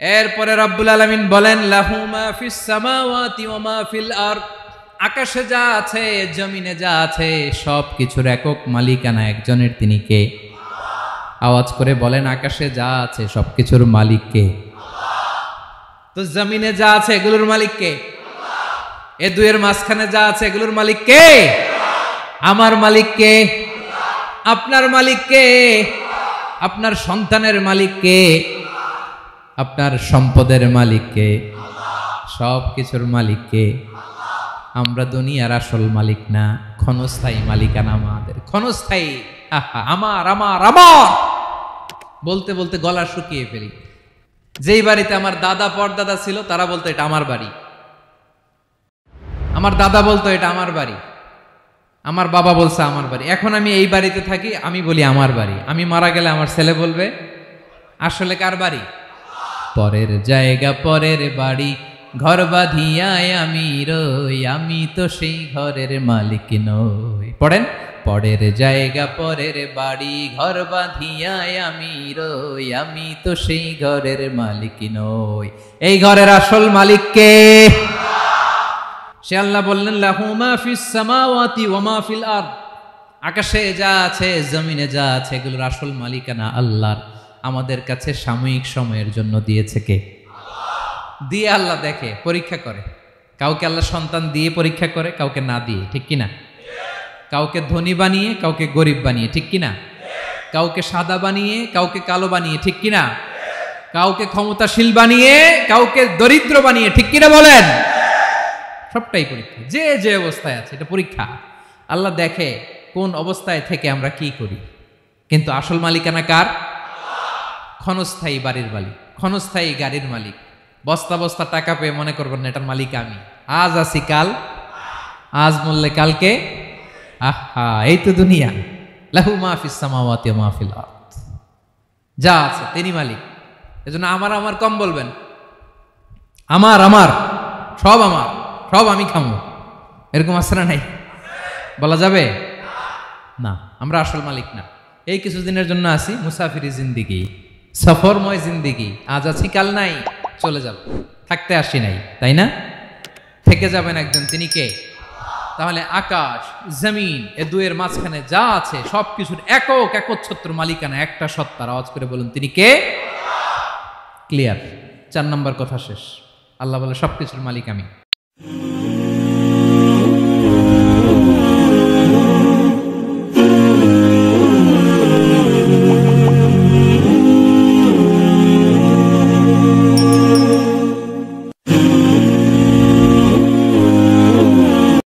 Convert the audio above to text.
এরপরে রব্বুল আলামিন বলেন লাহু মা ফিস সামাওয়াতি ওয়া মা ফিল আরদ, আকাশে যা আছে জমিনে যা আছে সব কিছুর একক মালিকানা একজনের, তিনি কে? আওয়াজ করে বলেন, আকাশে যা আছে সবকিছুর মালিক কে? তো জমিনে যা আছে এগুলোর মালিক কে? এ দুয়ের মাঝখানে যা আছে এগুলোর মালিক কে? আমার মালিক কে? আপনার মালিক কে? আপনার সন্তানের মালিক কে? আপনার সম্পদের মালিক কে? সব কিছুর মালিক কে? আমরা দুনিয়ার আসল মালিক না, ক্ষণস্থায়ী মালিকানা আমাদের, ক্ষণস্থায়ী। আমার আমার আমার বলতে বলতে গলা শুকিয়ে ফেলি। যেই বাড়িতে আমার দাদা পরদাদা ছিল তারা বলতো এটা আমার বাড়ি, আমার দাদা বলতো এটা আমার বাড়ি, আমার বাবা বলছে আমার বাড়ি। এখন আমি এই বাড়িতে থাকি, আমি বলি আমার বাড়ি। আমি মারা গেলে আমার ছেলে বলবে আসলে কার বাড়ি? পরের জায়গা পরের বাড়ি, ঘর বাঁধিয়ায় আমি রই, আমি তো সেই ঘরের মালিক নই। পড়েন, পরের জায়গা পরের বাড়ি, ঘর বাঁধিয়ায় আমি রই, আমি তো সেই ঘরের মালিক নই। এই ঘরের আসল মালিক কে? সে আল্লাহ বললেন লাহু মা ফিস সামাওয়াতি ওয়া মা ফিল আরদ, আকাশে যা আছে জমিনে যা আছে এগুলোর আসল মালিকানা আল্লাহর। আমাদের কাছে সাময়িক সময়ের জন্য দিয়েছে কে? দিয়ে আল্লাহ দেখে, পরীক্ষা করে। কাউকে আল্লাহ সন্তান দিয়ে পরীক্ষা করে, কাউকে না দিয়ে, ঠিক কিনা? কাউকে ধনী বানিয়ে কাউকে গরিব বানিয়ে, ঠিক কিনা? কাউকে সাদা বানিয়ে কাউকে কালো বানিয়ে, ঠিক কিনা? কাউকে ক্ষমতাশীল বানিয়ে কাউকে দরিদ্র বানিয়ে, ঠিক কিনা বলেন? সবটাই পরীক্ষা, যে যে অবস্থায় আছে এটা পরীক্ষা। আল্লাহ দেখে কোন অবস্থায় থেকে আমরা কি করি। কিন্তু আসল মালিকানা কার? ক্ষণস্থায়ী বাড়ির মালিক, ক্ষণস্থায়ী গাড়ির মালিক। বস্তা বস্তা টাকা পেয়ে মনে করবেন না এটার মালিক আমি। আজ আছি কাল, আজ মরলে কালকে। আহা, এই তো দুনিয়া। লাহু মা ফিস সামাওয়াতি ওয়া মা ফিল আরদ, যা আছে তিনি মালিক। এজন্য আমার আমার কম বলবেন। আমার আমার সব আমার, সব আমি খামো, এরকম আসরা নাই, বলা যাবে না। আমরা আসল মালিক না। এই কিছুদিনের জন্য আসি, মুসাফিরি জিন্দিগি, সফরময় জিন্দিগি। আজ আছি কাল নাই, চলে যাব। থাকতে আসি নাই, তাই না? থেকে যাবেন একজন, তিনি কে? তাহলে আকাশ জমিন এ দুয়ের মাঝখানে যা আছে সবকিছুর একক একচ্ছত্র মালিকানা একটা সত্তার। আওয়াজ করে বলুন তিনি কে? ক্লিয়ার? 4 নম্বর কথা শেষ। আল্লাহ বলে সবকিছুর মালিক আমি।